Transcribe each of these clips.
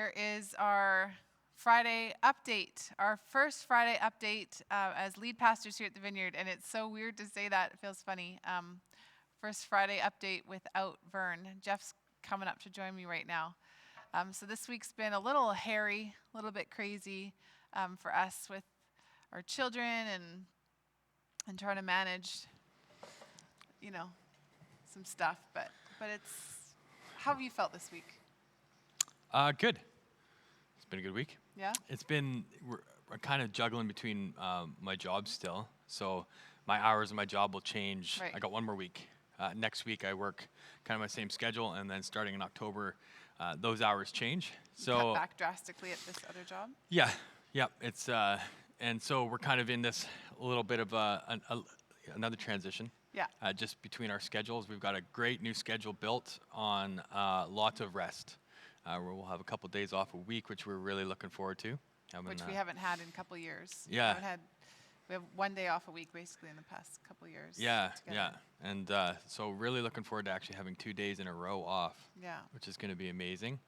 here is our Friday update, our first Friday update as lead pastors here at the Vineyard. And it's so weird to say that. It feels funny. First Friday update without Vern. Jeff's coming up to join me right now. So this week's been a little hairy, a little bit crazy for us with our children and trying to manage, some stuff. But it's, how have you felt this week? Good. It's been a good week. Yeah? We're kind of juggling between my job still. So my hours of my job will change. Right. I got one more week. Next week I work kind of my same schedule, and then starting in October, those hours change. You cut back drastically at this other job? Yeah. It's and so we're kind of in this little bit of another transition. Yeah. Just between our schedules, we've got a great new schedule built on lots of rest. Where we'll have a couple days off a week, which we're really looking forward to. Which we haven't had in a couple years. Yeah. We have one day off a week basically in the past couple years. Yeah. Together. And so really looking forward to actually having 2 days in a row off. Yeah. Which is going to be amazing.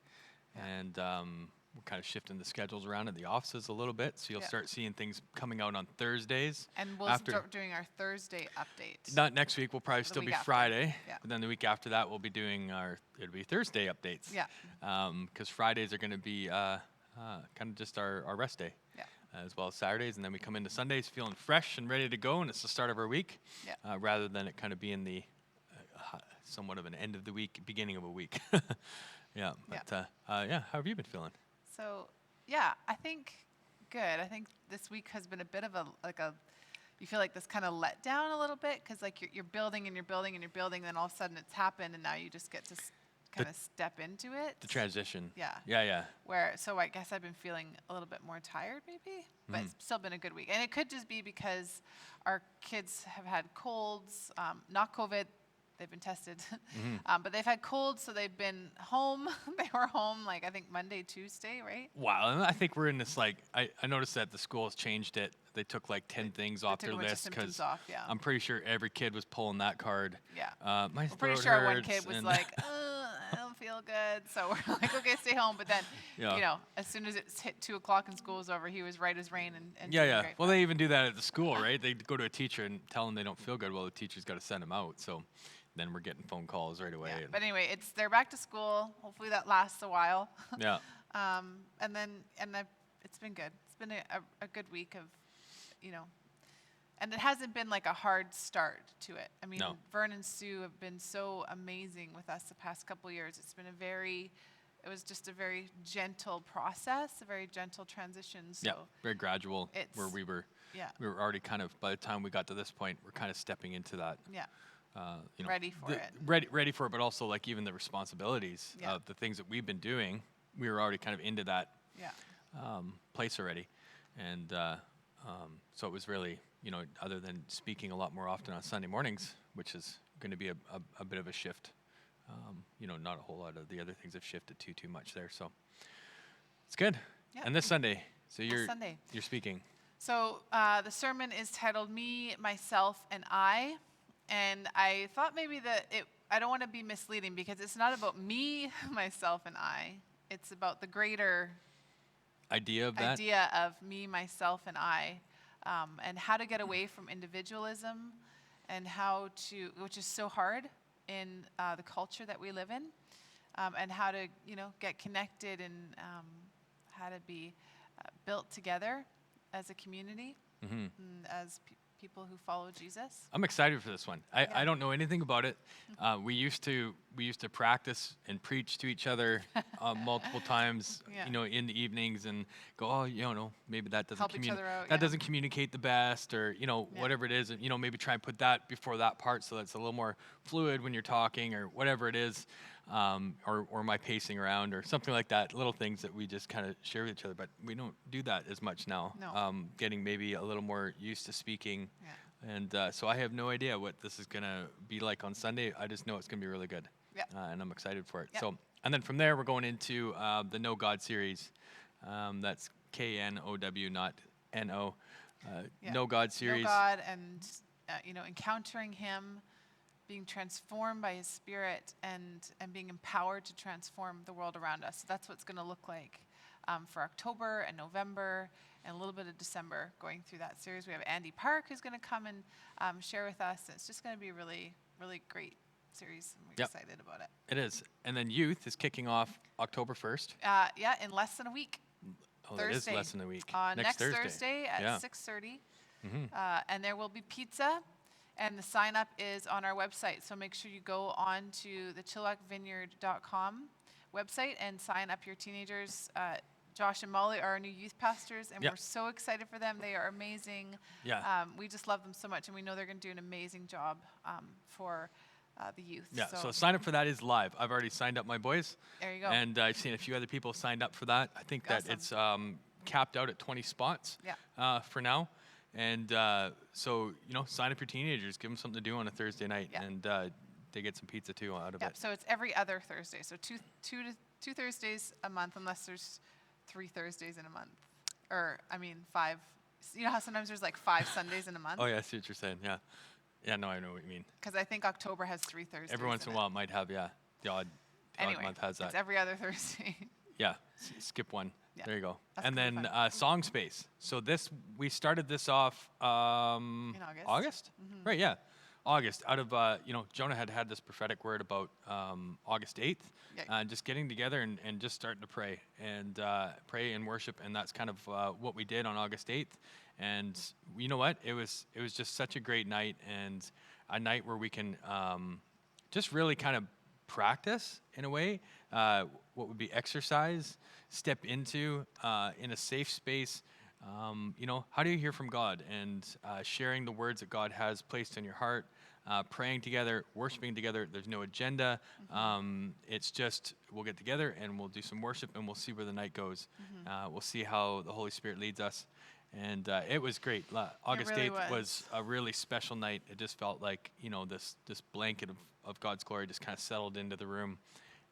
Yeah. And we're kind of shifting the schedules around at the offices a little bit. So you'll start seeing things coming out on Thursdays. And we'll start doing our Thursday update. Not next week. We'll probably still be Friday. Yeah. But then the week after that, we'll be doing it'll be Thursday updates. Yeah. Because Fridays are going to be kind of just our rest day. Yeah. As well as Saturdays. And then we come into Sundays feeling fresh and ready to go. And it's the start of our week. Yeah. Rather than it kind of being the somewhat of an end of the week, beginning of a week. Yeah. But how have you been feeling? So, yeah, I think good. I think this week has been a bit of you feel like this kind of let down a little bit because like you're building and you're building and you're building, then all of a sudden it's happened and now you just get to kind of step into it. The transition. Yeah. Yeah. So I guess I've been feeling a little bit more tired maybe, but it's still been a good week. And it could just be because our kids have had colds, not COVID. They've been tested, but they've had colds, so they've been home. They were home, I think Monday, Tuesday, right? Wow, and I think we're in this, I noticed that the school has changed it. They took 10 things off their list because I'm pretty sure every kid was pulling that card. Yeah. My I'm pretty sure one kid was like, I don't feel good. So we're like, okay, stay home. But then, as soon as it's hit 2 o'clock and school was over, he was right as rain. And yeah. Well, they even do that at the school, right? They go to a teacher and tell them they don't feel good. Well, the teacher's got to send them out. So then we're getting phone calls right away. Yeah. But anyway, they're back to school. Hopefully that lasts a while. Yeah. It's been good. It's been a good week of, and it hasn't been like a hard start to it. I mean, No. Vern and Sue have been so amazing with us the past couple of years. It's been it was just a very gentle process, a very gentle transition. So yeah, very gradual. Where we were already kind of, by the time we got to this point, we're kind of stepping into that. Yeah. Ready for it. Ready for it, but also even the responsibilities of the things that we've been doing, we were already kind of into that place already. And so it was really, other than speaking a lot more often on Sunday mornings, which is going to be a bit of a shift, not a whole lot of the other things have shifted too much there. So it's good. Yeah. And this Sunday, so you're speaking. So the sermon is titled Me, Myself, and I. And I thought maybe I don't want to be misleading because it's not about me, myself, and I. It's about the greater idea of me, myself, and I, and how to get away from individualism and which is so hard in the culture that we live in, and how to, get connected and how to be built together as a community, and as people who follow Jesus. I'm excited for this one. I don't know anything about it. We used to practice and preach to each other multiple times, in the evenings, and go, maybe that doesn't doesn't communicate the best, or whatever it is, and maybe try and put that before that part so that it's a little more fluid when you're talking, or whatever it is, or my pacing around, or something like that. Little things that we just kind of share with each other, but we don't do that as much now. No. Getting maybe a little more used to speaking. Yeah. And so I have no idea what this is going to be like on Sunday. I just know it's going to be really good. Yeah. And I'm excited for it. Yeah. So, and then from there, we're going into the Know God series. That's KNOW, not NO. Know God series. Know God and, encountering Him being transformed by his Spirit and being empowered to transform the world around us. So that's what's going to look like for October and November and a little bit of December going through that series. We have Andy Park who's going to come and share with us. It's just going to be a really, really great series. And we're excited about it. It is. And then youth is kicking off October 1st. Yeah, in less than a week. Oh, Thursday. it is less than a week. Next Thursday at 6:30. Mm-hmm. And there will be pizza. And the sign up is on our website. So make sure you go on to the chilliwackvineyard.com website and sign up your teenagers. Josh and Molly are our new youth pastors, and we're so excited for them. They are amazing. Yeah. We just love them so much, and we know they're going to do an amazing job for the youth. Yeah, so sign up for that is live. I've already signed up my boys. There you go. And I've seen a few other people signed up for that. I think that it's capped out at 20 spots for now. And so, sign up your teenagers. Give them something to do on a Thursday night. Yeah. And they get some pizza, too, out of it. So it's every other Thursday. So two Thursdays a month, unless there's 3 Thursdays in a month. Or, 5. You know how sometimes there's like 5 Sundays in a month? Oh, yeah, I see what you're saying, yeah. Yeah, no, I know what you mean. Because I think October has 3 Thursdays. Every once in a while it might have, the odd month has that. It's every other Thursday. Yeah, skip one. Yeah. There you go. That's and then Song Space. So we started this off in August. August? Mm-hmm. Right, yeah. August, out of, Jonah had this prophetic word about August 8th, just getting together and just starting to pray and worship, and that's kind of what we did on August 8th. And you know what? It was just such a great night, and a night where we can just really kind of practice, in a way, what would be exercise, step into in a safe space. How do you hear from God, and sharing the words that God has placed in your heart, praying together, worshiping together. There's no agenda. It's just we'll get together and we'll do some worship, and we'll see where the night goes. We'll see how the Holy Spirit leads us. And it was great. August 8th was a really special night. It just felt like, this blanket of God's glory just kind of settled into the room.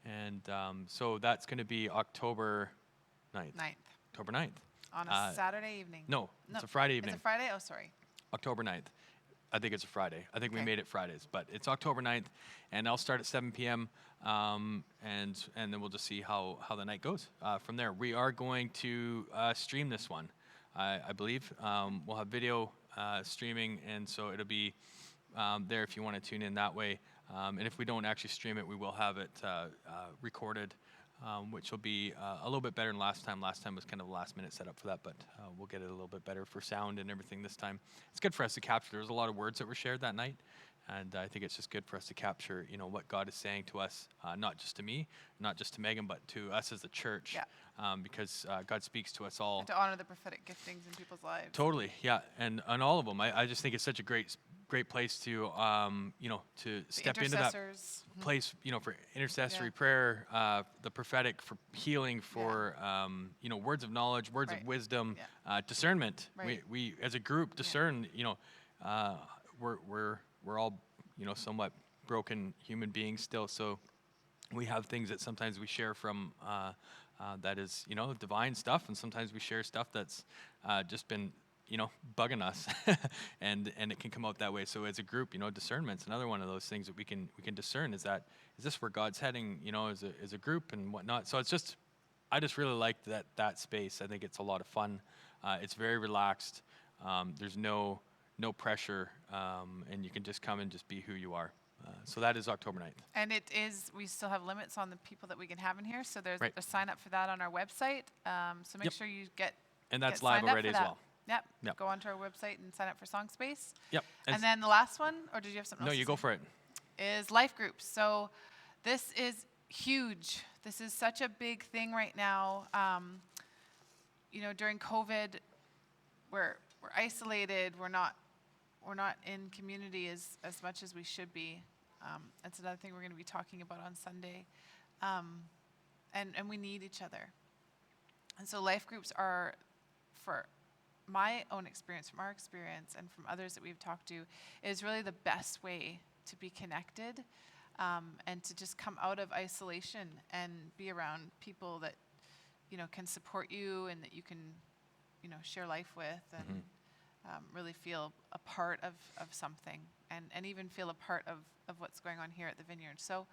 And so that's going to be October 9th. October 9th. On a Saturday evening. No, it's a Friday evening. It's a Friday? Oh, sorry. October 9th. I think it's a Friday. I think we made it Fridays, but it's October 9th, and I'll start at 7 p.m., and then we'll just see how the night goes from there. We are going to stream this one, I believe. We'll have video streaming, and so it'll be there if you want to tune in that way. And if we don't actually stream it, we will have it recorded, which will be a little bit better than last time. Last time was kind of a last-minute setup for that, but we'll get it a little bit better for sound and everything this time. It's good for us to capture. There was a lot of words that were shared that night, and I think it's just good for us to capture, what God is saying to us, not just to me, not just to Megan, but to us as a church, because God speaks to us all. And to honor the prophetic giftings in people's lives. Totally, yeah, and all of them. I just think it's such a great place to to step into that place, for intercessory prayer, the prophetic, for healing, for words of knowledge, words of wisdom, discernment. Right. We as a group discern. We're all somewhat broken human beings still, so we have things that sometimes we share from that is divine stuff, and sometimes we share stuff that's just been bugging us, and it can come out that way. So as a group, discernment's another one of those things that we can discern. Is this where God's heading, as a group and whatnot. So I just really like that space. I think it's a lot of fun. It's very relaxed. There's no pressure, and you can just come and just be who you are. So that is October 9th. And we still have limits on the people that we can have in here. So there's a sign up for that on our website. So make sure you get And that's live already as well. Yep. Go onto our website and sign up for Song Space. Yep. And then the last one, or did you have something else? No, you go for it. Is life groups. So this is huge. This is such a big thing right now. During COVID, we're isolated. We're not in community as much as we should be. That's another thing we're going to be talking about on Sunday. And we need each other. And so life groups are, for my own experience, from our experience, and from others that we've talked to, is really the best way to be connected, and to just come out of isolation and be around people that can support you and that you can share life with, and really feel a part of something, and even feel a part of what's going on here at the Vineyard. So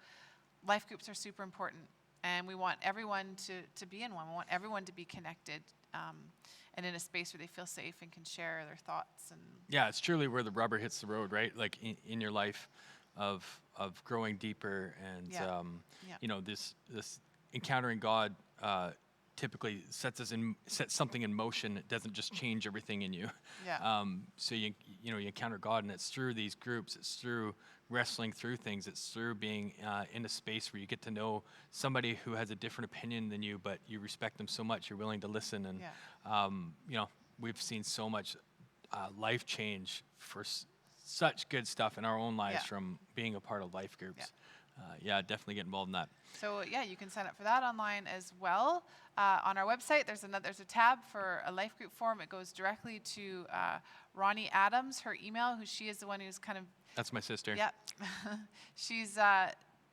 life groups are super important, and we want everyone to be in one. We want everyone to be connected, and in a space where they feel safe and can share their thoughts. And Yeah, it's truly where the rubber hits the road, right? Like in your life of growing deeper and Yeah. Yeah. you know, this encountering God typically sets something in motion. It doesn't just change everything in you. Yeah. So you encounter God, and it's through these groups. It's through wrestling through things. It's through being in a space where you get to know somebody who has a different opinion than you, but you respect them so much you're willing to listen. And you know, we've seen so much life change for such good stuff in our own lives from being a part of life groups. Yeah, definitely get involved in that. So yeah, you can sign up for that online as well. On our website, there's a tab for a life group form. It goes directly to Ronnie Adams, her email, she is the one who's kind of... That's my sister. Yeah. She's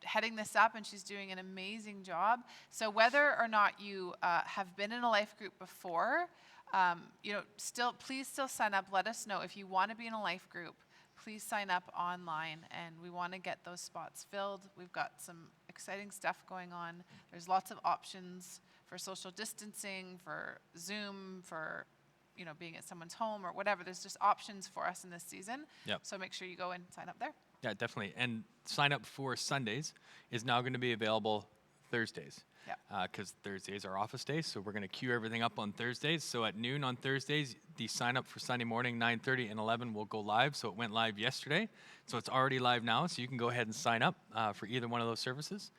heading this up, and she's doing an amazing job. So whether or not you have been in a life group before, you know, please still sign up. Let us know if you want to be in a life group. Please sign up online, and we want to get those spots filled. We've got some exciting stuff going on. There's lots of options for social distancing, for Zoom, for, you know, being at someone's home or whatever. There's just options for us in this season. Yep. So make sure you go and sign up there. Yeah, definitely. And sign up for Sundays is now going to be available Thursdays. Yeah. Because Thursdays are office days, so we're going to queue everything up on Thursdays. So at noon on Thursdays, the sign up for Sunday morning, 9:30 and 11 will go live. So it went live yesterday, so it's already live now. So you can go ahead and sign up for either one of those services,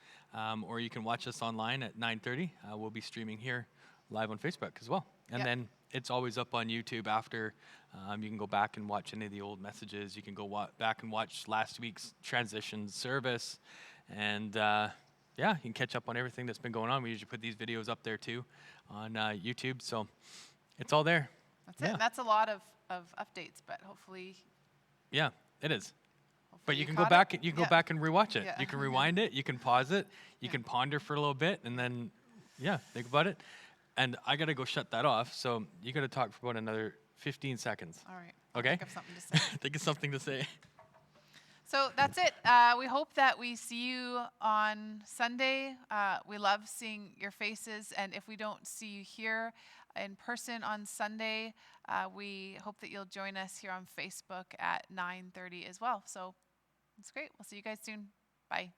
or you can watch us online at 9:30. We'll be streaming here live on Facebook as well, and then it's always up on YouTube after. You can go back and watch any of the old messages. You can go back and watch last week's transition service, and yeah, you can catch up on everything that's been going on. We usually put these videos up there too on YouTube, so it's all there. That's it. And that's a lot of updates, but hopefully. Yeah, it is. But you can go caught back. it. You can go back and rewatch it. Yeah. You can rewind it. You can pause it. You can ponder for a little bit, and then, think about it. And I gotta go shut that off. So you gotta talk for about another 15 seconds. All right. Okay. Think of something to say. Think of something to say. So that's it. We hope that we see you on Sunday. We love seeing your faces. And if we don't see you here in person on Sunday, we hope that you'll join us here on Facebook at 9:30 as well. So that's great. We'll see you guys soon. Bye.